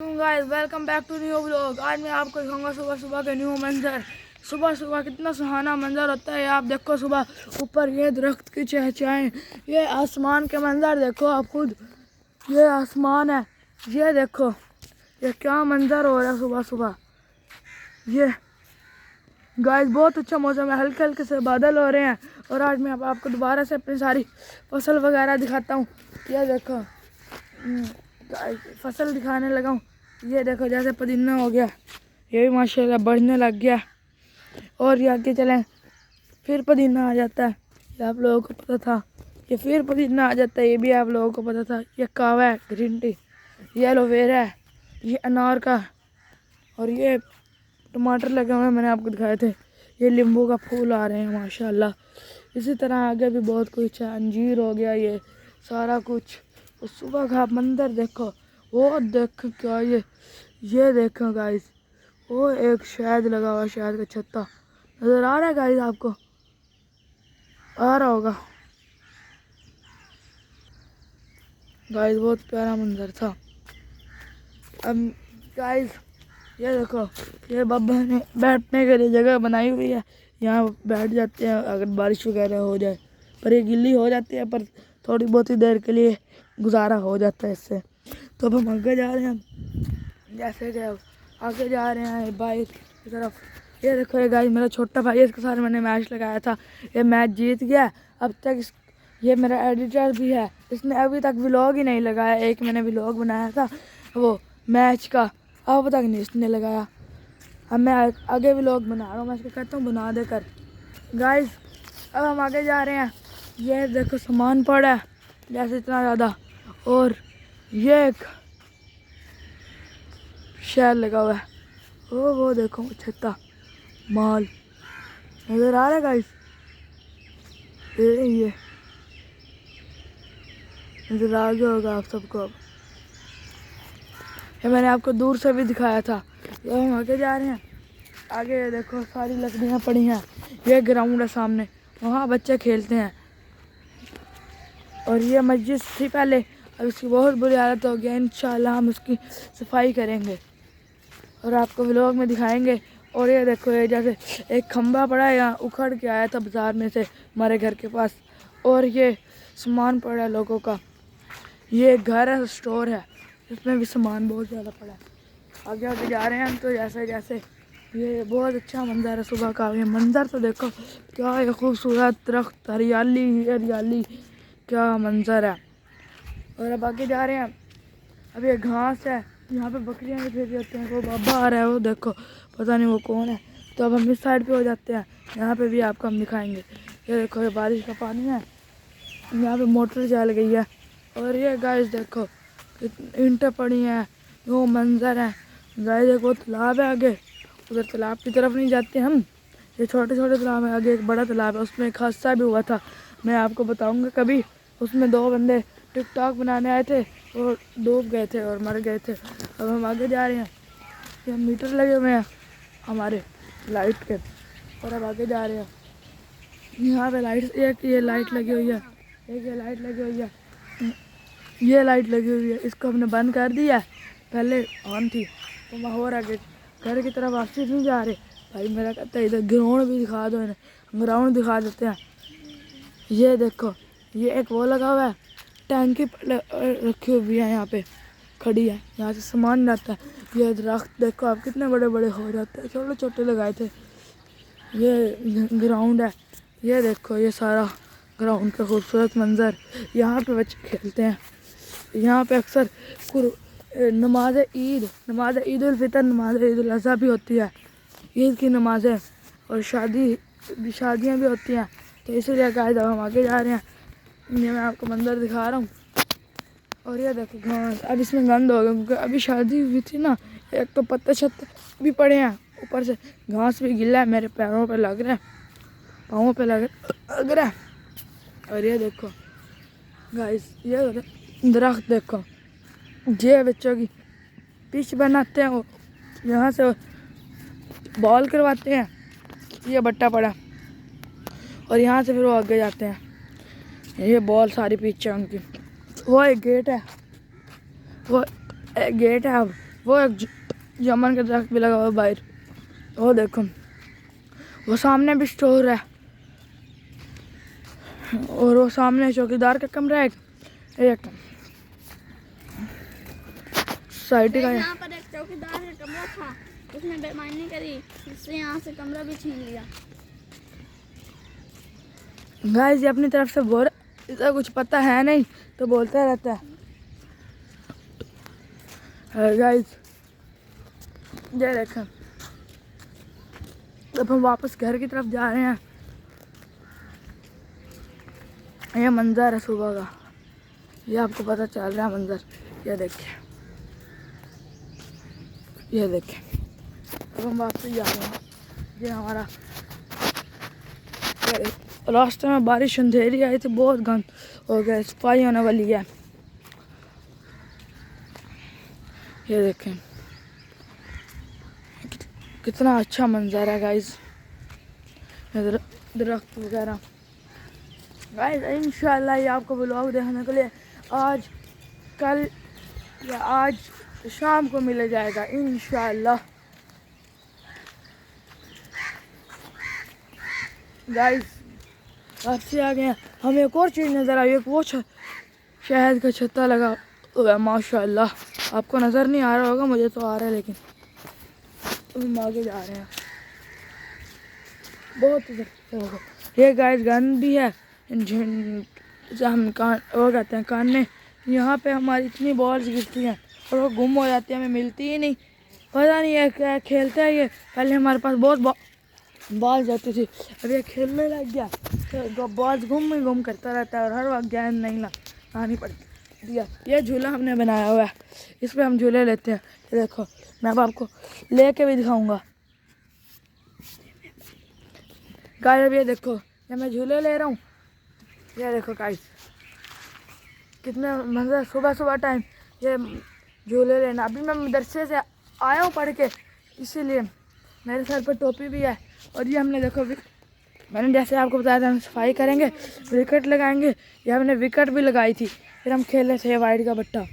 Guys welcome back to new vlog. आज मैं आपको दिखाऊंगा सुबह सुबह के न्यू मंजर। सुबह सुबह कितना सुहाना मंजर होता है। आप देखो सुबह ऊपर ये दरख्त की चहचहाएं, ये आसमान के मंजर देखो आप खुद। ये आसमान है, ये देखो ये क्या मंजर हो रहा है सुबह सुबह। ये गाइस बहुत अच्छा मौसम है, हल्के हल्के से बादल हो रहे हैं। और आज मैं आपको दोबारा से अपनी सारी फसल वगैरह दिखाता हूँ। ये देखो फसल दिखाने लगा हूँ। ये देखो जैसे पुदीना हो गया, ये भी माशाल्लाह बढ़ने लग गया। और ये आगे चलें फिर पुदीना आ जाता है, ये आप लोगों को पता था। ये फिर पुदीना आ जाता है, ये भी आप लोगों को पता था। ये कावा है, ग्रीन टी, ये एलोवेरा है, ये अनार का, और ये टमाटर लगे हुए हैं मैंने आपको दिखाए थे। ये नींबू का फूल आ रहे हैं माशाल्लाह। इसी तरह आगे भी बहुत कुछ है, अंजीर हो गया, ये सारा कुछ। और सुबह का मंदिर देखो, वो देखो क्या ये देखो गाइस, वो एक शहद लगा हुआ, शहद का छत्ता नजर आ रहा है गाइस, आपको आ रहा होगा गाइस। बहुत प्यारा मंजर था। अब गाइस ये देखो, ये बाबा ने बैठने के लिए जगह बनाई हुई है, यहाँ बैठ जाते हैं अगर बारिश वगैरह हो जाए। पर ये गिल्ली हो जाती है, पर थोड़ी बहुत ही देर के लिए गुजारा हो जाता है इससे। तो अब हम आगे जा रहे हैं, जैसे कि अब आगे जा रहे हैं बाइक की तरफ। ये देखो ये गाइस मेरा छोटा भाई है, इसके साथ मैंने मैच लगाया था, ये मैच जीत गया। अब तक ये मेरा एडिटर भी है, इसने अभी तक व्लॉग ही नहीं लगाया। एक मैंने व्लॉग बनाया था वो मैच का, अब तक नहीं इसने लगाया। अब मैं आगे व्लॉग बना रहा हूँ, मैं इसको कहता हूँ बना दे कर। गाइस अब हम आगे जा रहे हैं। ये देखो सामान पड़ा है जैसे इतना ज़्यादा, और ये एक शहर लगा हुआ है। वो देखो छत्ता माल नजर आ रहा है गाइस, ये नजर आ गया होगा आप सबको। अब ये मैंने आपको दूर से भी दिखाया था। ये हम आगे जा रहे हैं, आगे ये देखो सारी लकड़ियाँ पड़ी हैं। ये ग्राउंड है सामने, वहाँ बच्चे खेलते हैं। और ये मस्जिद थी पहले, अब इसकी बहुत बुरी हालत हो गई है। इंशाल्लाह हम उसकी सफाई करेंगे और आपको व्लॉग में दिखाएंगे। और ये देखो ये जैसे एक खंभा पड़ा है, यहाँ उखड़ के आया था बाज़ार में से हमारे घर के पास। और ये सामान पड़ा है लोगों का, ये घर है, स्टोर है, इसमें भी सामान बहुत ज़्यादा पड़ा है। आगे आगे जा रहे हैं हम, तो जैसे जैसे ये बहुत अच्छा मंजर है सुबह का। ये मंजर तो देखो क्या ये खूबसूरत दरख्त, हरियाली हरियाली, क्या मंजर है। और अब आगे जा रहे हैं, अब ये घास है, यहाँ पे बकरियाँ भी फिर जाते हैं। वो बाबा आ रहा है, वो देखो पता नहीं वो कौन है। तो अब हम इस साइड पे हो जाते हैं, यहाँ पे भी आपको हम दिखाएंगे। ये देखो ये बारिश का पानी है, यहाँ पे मोटर चल गई है। और ये गाइस देखो ईंटें पड़ी हैं, वो मंजर है गाइस। एक वो तालाब है आगे, उधर तालाब की तरफ नहीं जाते हम, ये छोटे छोटे तालाब है। आगे एक बड़ा तालाब है, उसमें एक हादसा भी हुआ था, मैं आपको बताऊँगा कभी। उसमें 2 बंदे टिकटॉक बनाने आए थे और डूब गए थे और मर गए थे। अब हम आगे जा रहे हैं, ये मीटर लगे हुए हैं हमारे लाइट के, और अब आगे जा रहे हैं। यहाँ पे लाइट, एक ये लाइट लगी हुई है, एक ये लाइट लगी हुई है, ये लाइट लगी हुई है। इसको हमने बंद कर दिया है, पहले ऑन थी। तो मैं और आगे घर की तरफ वापसी नहीं जा रहे। भाई मेरा कहता है इधर ग्राउंड भी दिखा दो, इन्हें ग्राउंड दिखा देते हैं। ये देखो ये एक वो लगा हुआ है, टैंकी रखी हुई है यहाँ पे खड़ी है, यहाँ से सामान जाता है। ये दरख्त देखो आप कितने बड़े बड़े हो जाते हैं, छोटे छोटे लगाए थे। ये ग्राउंड है, ये देखो ये सारा ग्राउंड का खूबसूरत मंजर। यहाँ पे बच्चे खेलते हैं, यहाँ पे अक्सर नमाज ईद उल फितर, नमाज ईद उल अज़हा भी होती है, ईद की नमाज़ें, और शादियाँ भी होती हैं। तो इसीलिए गाइस अब हम आगे जा रहे हैं, ये मैं आपको मंदिर दिखा रहा हूँ। और ये देखो घास, अब इसमें गंद हो गया क्योंकि अभी शादी हुई थी ना। एक तो पत्ते छत्ते भी पड़े हैं, ऊपर से घास भी गिला है, मेरे पैरों पे लग रहा है, पाँवों पे लग रहा है। और ये देखो गाइस ये दरख्त देखो, ये बच्चों की पिच बनाते हैं, वो यहाँ से बॉल करवाते हैं, ये बट्टा पड़ा, और यहाँ से फिर वो आगे जाते हैं, ये बॉल सारी पिच है उनकी। वो एक गेट है, वो एक गेट है, अब वो एक जामुन का दरख्त भी लगा हुआ है बाहर। वो देखो, वो सामने भी स्टोर है और वो सामने चौकीदार का कमरा है एक सोसाइटी का। यहाँ पर एक चौकीदार का कमरा था, उसने बेईमानी करी, इससे यहाँ से कमरा भी छीन लिया। गाइस ये अपनी तरफ से बोल, इसे कुछ पता है नहीं तो बोलता रहता है। गाइस ये देखें, अब हम वापस घर की तरफ जा रहे हैं। ये मंजर है सुबह का, ये आपको पता चल रहा है मंजर। ये देखिए, ये देखिए, अब हम वापस जा रहे हैं। ये हमारा रास्ते में बारिश अंधेरी आई थी, बहुत गंद हो गया, सफाई होने वाली है। ये देखें कितना अच्छा मंजर है गाइस, दरख्त वगैरह। गाइस इंशाल्लाह ये आपको व्लॉग देखने के लिए आज कल या आज शाम को मिल जाएगा इंशाल्लाह। गाइस आपसे आ गए, हमें एक और चीज़ नज़र आई, एक वो शहद का छत्ता लगा हुआ है माशाल्लाह। आपको नज़र नहीं आ रहा होगा, मुझे तो आ रहा है, लेकिन हम आगे जा रहे हैं। बहुत ये गाइस गन भी है, हम कान वो कहते हैं कान में। यहाँ पे हमारी इतनी बॉल्स गिरती हैं और वो गुम हो जाती है, हमें मिलती ही नहीं, पता नहीं है क्या खेलता है ये। पहले हमारे पास बहुत बॉल जाती थी, अब ये खेलने लग गया तो बॉल्स गुम करता रहता है और हर वक्त गेंद नहीं लानी पड़ती दिया। ये झूला हमने बनाया हुआ है, इस पर हम झूले लेते हैं। ये देखो, मैं अब आपको लेके भी दिखाऊंगा। गाइस अब ये देखो, ये मैं झूले ले रहा हूँ। ये देखो गाइस कितना मज़ा, सुबह सुबह टाइम ये झूले लेना। अभी मैं मदरसे से आया हूँ पढ़ के, इसीलिए मेरे सर पर टोपी भी है। और ये हमने देखो, मैंने जैसे आपको बताया था हम सफाई करेंगे, विकेट लगाएंगे। ये हमने विकेट भी लगाई थी, फिर हम खेल रहे थे वाइट का बट्टा।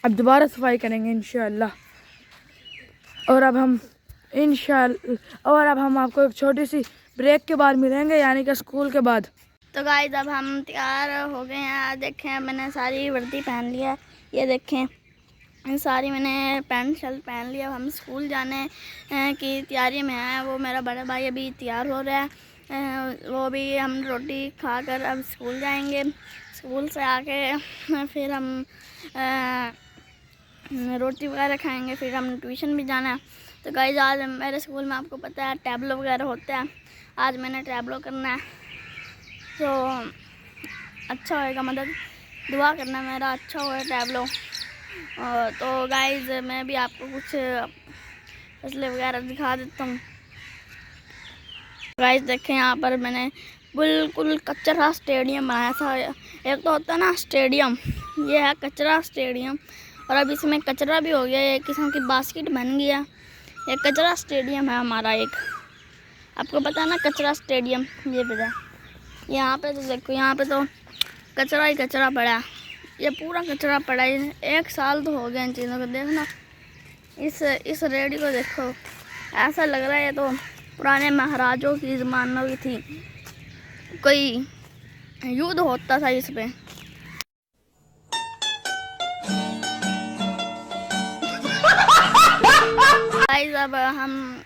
अब दोबारा सफाई करेंगे इंशाल्लाह। और अब हम आपको एक छोटी सी ब्रेक के बाद मिलेंगे, यानी कि स्कूल के बाद। तो गाइस अब हम तैयार हो गए हैं। देखें मैंने सारी वर्दी पहन लिया, ये देखें सारी मैंने पैंट शर्ट पहन लिया। हम स्कूल जाने की तैयारी में हैं। वो मेरा बड़ा भाई अभी तैयार हो रहा है, वो भी हम रोटी खाकर अब स्कूल जाएंगे। स्कूल से आके फिर हम रोटी वगैरह खाएंगे, फिर हम ट्यूशन भी जाना है। तो गाइस आज मेरे स्कूल में आपको पता है टैबलो वगैरह होते हैं, आज मैंने टैबलो करना है, तो अच्छा होएगा, मतलब दुआ करना मेरा अच्छा होए टैबलो। तो गाइस मैं भी आपको कुछ फसलें वगैरह दिखा देता हूँ। गाइस देखें यहाँ पर मैंने बिल्कुल कचरा स्टेडियम बनाया था। एक तो होता है ना स्टेडियम, ये है कचरा स्टेडियम, और अब इसमें कचरा भी हो गया, एक किस्म की बास्केट बन गया। ये कचरा स्टेडियम है हमारा एक, आपको पता है ना कचरा स्टेडियम ये पता। यहाँ पे तो देखो, यहाँ पे तो कचरा ही कचरा पड़ा है, ये पूरा कचरा पड़ा है। 1 साल तो हो गया इन चीज़ों को। देखना इस रेडी को देखो, ऐसा लग रहा है ये तो पुराने महाराजों की ज़मानों की थी, कोई युद्ध होता था इस पे। गाइस अब हम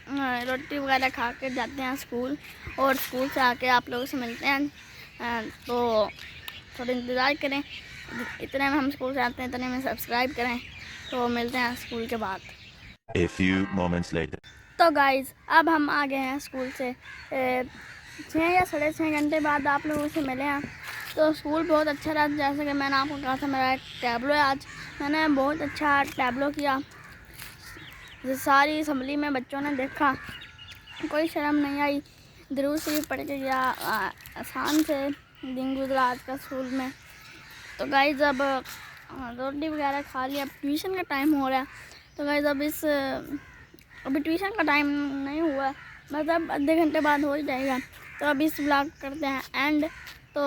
रोटी वगैरह खा के जाते हैं स्कूल, और स्कूल से आके आप लोगों से मिलते हैं। तो थोड़ा इंतज़ार करें, इतने में हम स्कूल से आते हैं, इतने में सब्सक्राइब करें। तो मिलते हैं स्कूल के बाद। A few moments later. तो गाइस अब हम आ गए हैं स्कूल से 6 या 6.5 घंटे बाद आप लोगों से मिले हैं। तो स्कूल बहुत अच्छा रहा, जैसे कि मैंने आपको कहा था मेरा एक टैबलो है। आज मैंने बहुत अच्छा टैबलो किया, सारी असम्बली में बच्चों ने देखा, कोई शर्म नहीं आई, दुरूद शरीफ पढ़ के गया, आसान से दिन गुजरा आज का स्कूल में। तो गाइस अब रोटी वगैरह खा लिया, अब ट्यूशन का टाइम हो रहा है। तो गाइस अब अभी ट्यूशन का टाइम नहीं हुआ है, मतलब आधे घंटे बाद हो ही जाएगा। तो अब इस व्लॉग करते हैं एंड। तो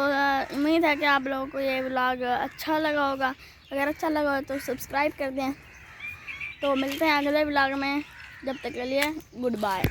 उम्मीद है कि आप लोगों को ये व्लॉग अच्छा लगा होगा, अगर अच्छा लगा हो तो सब्सक्राइब कर दें तो मिलते हैं अगले व्लॉग में, जब तक के लिए गुड बाय।